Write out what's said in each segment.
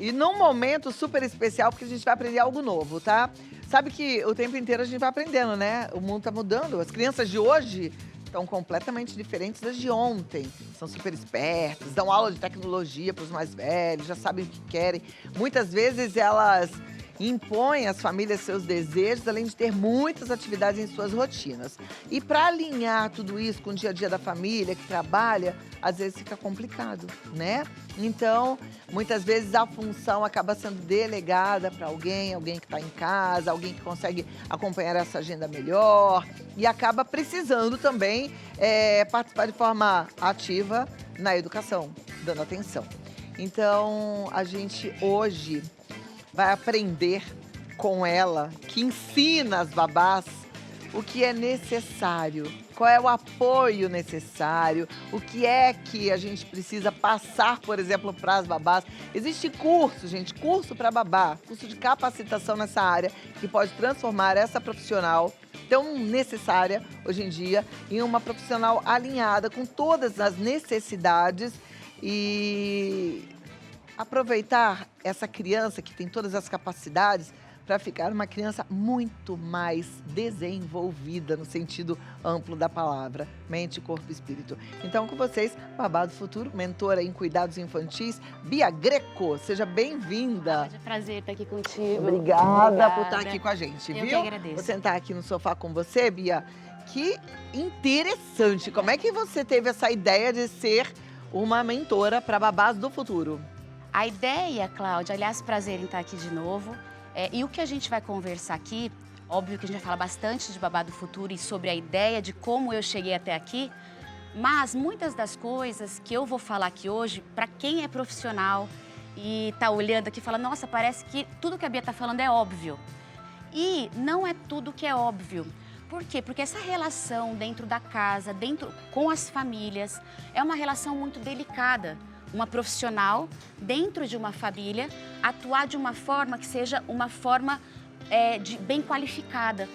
E num momento super especial, porque a gente vai aprender algo novo, tá? Sabe que o tempo inteiro a gente vai aprendendo, né? O mundo tá mudando. As crianças de hoje estão completamente diferentes das de ontem. São super espertas, dão aula de tecnologia para os mais velhos, já sabem o que querem. Muitas vezes elas impõem às famílias seus desejos, além de ter muitas atividades em suas rotinas. E para alinhar tudo isso com o dia a dia da família que trabalha, às vezes fica complicado, né? Então, muitas vezes a função acaba sendo delegada para alguém que está em casa, alguém que consegue acompanhar essa agenda melhor e acaba precisando também participar de forma ativa na educação, dando atenção. Então, a gente hoje vai aprender com ela, que ensina as babás o que é necessário, qual é o apoio necessário, o que é que a gente precisa passar, por exemplo, para as babás. Existe curso, gente, curso para babá, curso de capacitação nessa área, que pode transformar essa profissional tão necessária hoje em dia em uma profissional alinhada com todas as necessidades e aproveitar essa criança que tem todas as capacidades para ficar uma criança muito mais desenvolvida no sentido amplo da palavra, mente, corpo e espírito. Então, com vocês, Babá do Futuro, mentora em cuidados infantis, Bia Greco. Seja bem-vinda. É um prazer estar aqui contigo. Obrigada por estar aqui com a gente, Eu viu? que agradeço. Vou sentar aqui no sofá com você, Bia. Que interessante. Como é que você teve essa ideia de ser uma mentora para babás do futuro? A ideia, Cláudia, aliás, prazer em estar aqui de novo. E o que a gente vai conversar aqui, óbvio que a gente vai falar bastante de Babá do Futuro e sobre a ideia de como eu cheguei até aqui, mas muitas das coisas que eu vou falar aqui hoje, para quem é profissional e está olhando aqui, fala, nossa, parece que tudo que a Bia está falando é óbvio. E não é tudo que é óbvio. Por quê? Porque essa relação dentro da casa, com as famílias, é uma relação muito delicada. Uma profissional dentro de uma família atuar de uma forma que seja uma forma bem qualificada.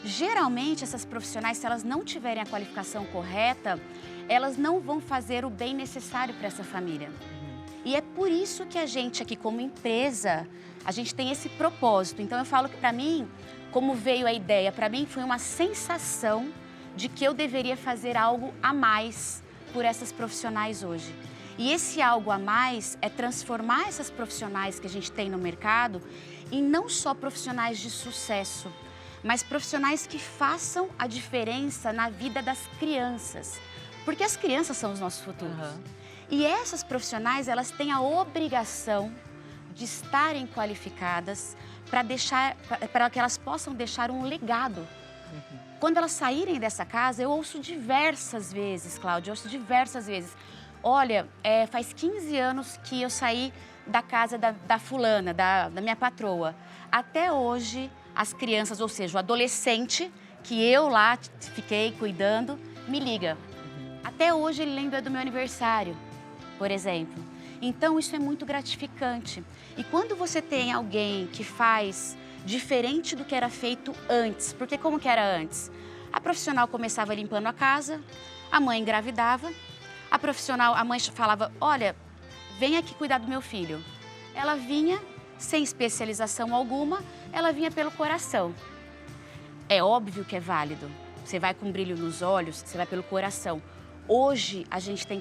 Geralmente, essas profissionais, se elas não tiverem a qualificação correta, elas não vão fazer o bem necessário para essa família. E é por isso que a gente aqui, como empresa, a gente tem esse propósito. Então, eu falo que para mim, como veio a ideia, para mim foi uma sensação de que eu deveria fazer algo a mais por essas profissionais hoje. E esse algo a mais é transformar essas profissionais que a gente tem no mercado em não só profissionais de sucesso, mas profissionais que façam a diferença na vida das crianças. Porque as crianças são os nossos futuros. E essas profissionais, elas têm a obrigação de estarem qualificadas para que elas possam deixar um legado. Quando elas saírem dessa casa, eu ouço diversas vezes, Cláudia, olha, faz 15 anos que eu saí da casa da fulana, da minha patroa. Até hoje, as crianças, ou seja, o adolescente que eu lá fiquei cuidando, me liga. Até hoje ele lembra do meu aniversário, por exemplo. Então, isso é muito gratificante. E quando você tem alguém que faz diferente do que era feito antes, porque como que era antes? A profissional começava limpando a casa, a mãe engravidava, a mãe falava, olha, vem aqui cuidar do meu filho. Ela vinha sem especialização alguma, ela vinha pelo coração. É óbvio que é válido. Você vai com um brilho nos olhos, você vai pelo coração. Hoje, a gente tem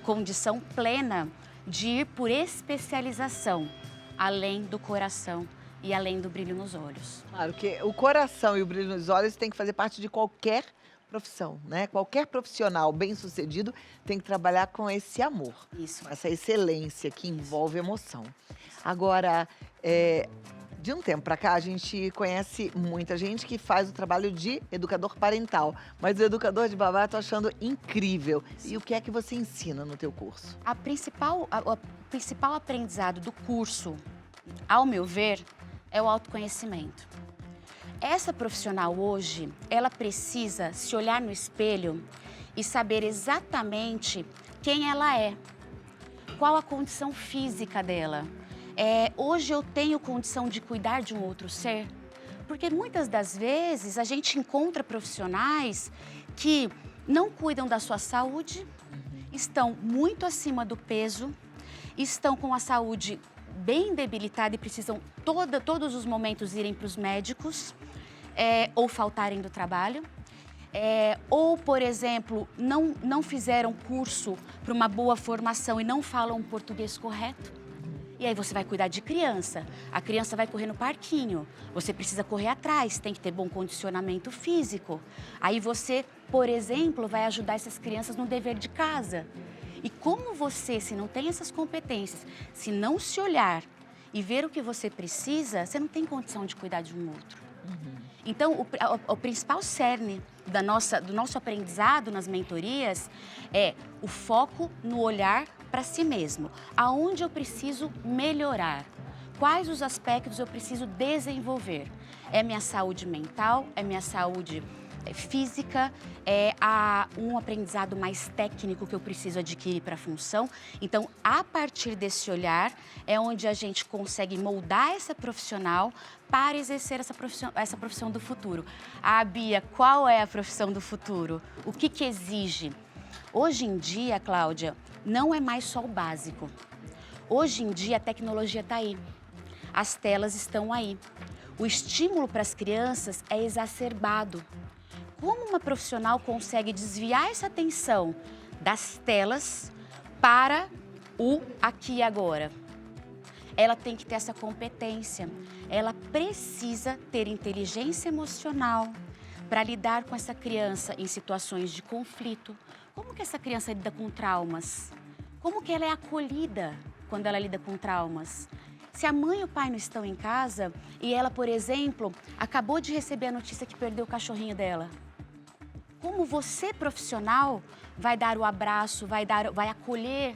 condição plena de ir por especialização, além do coração e além do brilho nos olhos. Claro que o coração e o brilho nos olhos tem que fazer parte de qualquer profissão, né? Qualquer profissional bem-sucedido tem que trabalhar com esse amor. Isso. Com essa excelência que envolve emoção. Agora, de um tempo para cá, a gente conhece muita gente que faz o trabalho de educador parental. Mas o educador de babá eu tô achando incrível. E o que é que você ensina no teu curso? O principal aprendizado do curso, ao meu ver, é o autoconhecimento. Essa profissional hoje, ela precisa se olhar no espelho e saber exatamente quem ela é, qual a condição física dela. Hoje eu tenho condição de cuidar de um outro ser? Porque muitas das vezes a gente encontra profissionais que não cuidam da sua saúde, estão muito acima do peso, estão com a saúde bem debilitada e precisam todos os momentos irem para os médicos, ou faltarem do trabalho. Ou, por exemplo, não fizeram curso para uma boa formação e não falam português correto. E aí você vai cuidar de criança, a criança vai correr no parquinho, você precisa correr atrás, tem que ter bom condicionamento físico. Aí você, por exemplo, vai ajudar essas crianças no dever de casa. E como você, se não tem essas competências, se não se olhar e ver o que você precisa, você não tem condição de cuidar de um outro. Então, o principal cerne do nosso aprendizado nas mentorias é o foco no olhar para si mesmo. Aonde eu preciso melhorar? Quais os aspectos eu preciso desenvolver? É minha saúde mental? É minha saúde física? É um aprendizado mais técnico que eu preciso adquirir para a função? Então, a partir desse olhar, é onde a gente consegue moldar essa profissional para exercer essa profissão do futuro. Bia, qual é a profissão do futuro? O que exige? Hoje em dia, Cláudia, não é mais só o básico. Hoje em dia, a tecnologia está aí. As telas estão aí. O estímulo para as crianças é exacerbado. Como uma profissional consegue desviar essa atenção das telas para o aqui e agora? Ela tem que ter essa competência. Ela precisa ter inteligência emocional para lidar com essa criança em situações de conflito. Como que essa criança lida com traumas? Como que ela é acolhida quando ela lida com traumas? Se a mãe e o pai não estão em casa e ela, por exemplo, acabou de receber a notícia que perdeu o cachorrinho dela, como você, profissional, vai dar o abraço, vai acolher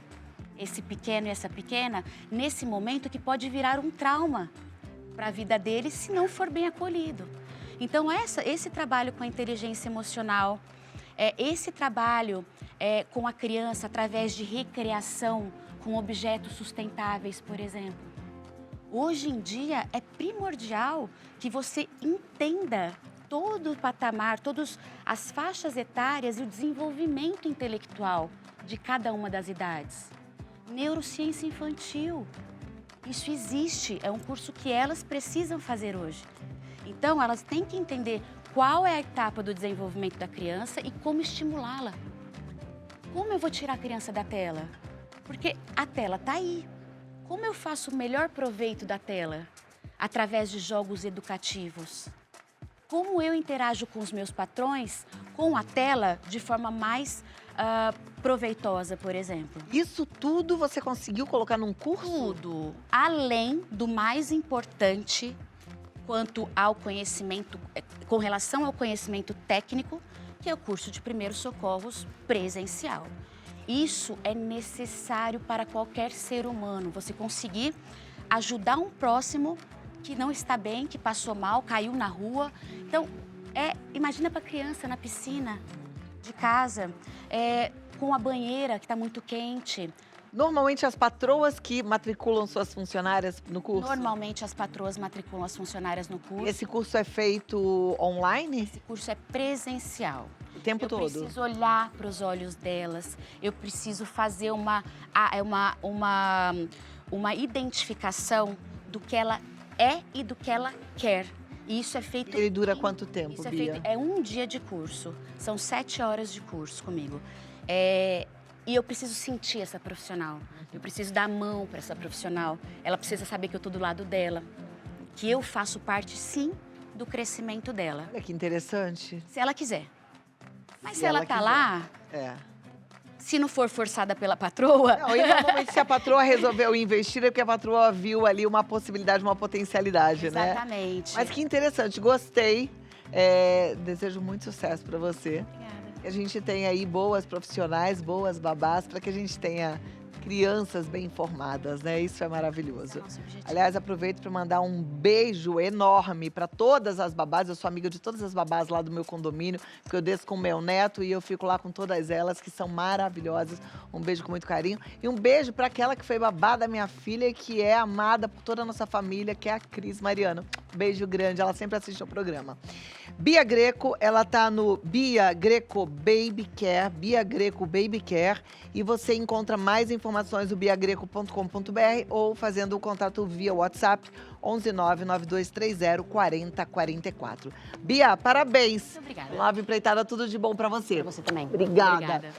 esse pequeno e essa pequena nesse momento que pode virar um trauma para a vida dele se não for bem acolhido? Então, esse trabalho com a inteligência emocional, esse trabalho com a criança através de recreação com objetos sustentáveis, por exemplo. Hoje em dia é primordial que você entenda todo o patamar, todas as faixas etárias e o desenvolvimento intelectual de cada uma das idades. Neurociência infantil, isso existe, é um curso que elas precisam fazer hoje. Então, elas têm que entender qual é a etapa do desenvolvimento da criança e como estimulá-la. Como eu vou tirar a criança da tela? Porque a tela está aí. Como eu faço o melhor proveito da tela? Através de jogos educativos. Como eu interajo com os meus patrões com a tela de forma mais proveitosa, por exemplo? Isso tudo você conseguiu colocar num curso? Tudo. Além do mais importante quanto ao conhecimento, com relação ao conhecimento técnico, que é o curso de primeiros socorros presencial. Isso é necessário para qualquer ser humano, você conseguir ajudar um próximo que não está bem, que passou mal, caiu na rua. Então, imagina para a criança na piscina de casa, com a banheira que está muito quente. Normalmente as patroas que matriculam suas funcionárias no curso? Normalmente as patroas matriculam as funcionárias no curso. Esse curso é feito online? Esse curso é presencial. O tempo todo? Eu preciso olhar para os olhos delas, eu preciso fazer uma identificação do que ela é e do que ela quer. E isso é feito... Ele dura quanto tempo, Bia? É um dia de curso, são 7 horas de curso comigo. E eu preciso sentir essa profissional, eu preciso dar a mão para essa profissional. Ela precisa saber que eu estou do lado dela, que eu faço parte, sim, do crescimento dela. Olha que interessante. Se ela quiser. Mas se ela tá lá, se não for forçada pela patroa... Não, e normalmente se a patroa resolveu investir é porque a patroa viu ali uma possibilidade, uma potencialidade, né? Exatamente. Mas que interessante, gostei. Desejo muito sucesso para você. Obrigada. Que a gente tenha aí boas profissionais, boas babás, para que a gente tenha crianças bem informadas, né? Isso é maravilhoso. Nosso objetivo. Aliás, aproveito para mandar um beijo enorme para todas as babás. Eu sou amiga de todas as babás lá do meu condomínio, porque eu desço com o meu neto e eu fico lá com todas elas, que são maravilhosas. Um beijo com muito carinho. E um beijo para aquela que foi babá da minha filha e que é amada por toda a nossa família, que é a Cris Mariano. Beijo grande, ela sempre assiste o programa. Bia Greco, ela tá no Bia Greco Baby Care, Bia Greco Baby Care, e você encontra mais informações no biagreco.com.br ou fazendo o contato via WhatsApp 11992304044. Bia, parabéns. Muito obrigada. Nova empreitada, tudo de bom pra você. Pra você também. Obrigada. Obrigada.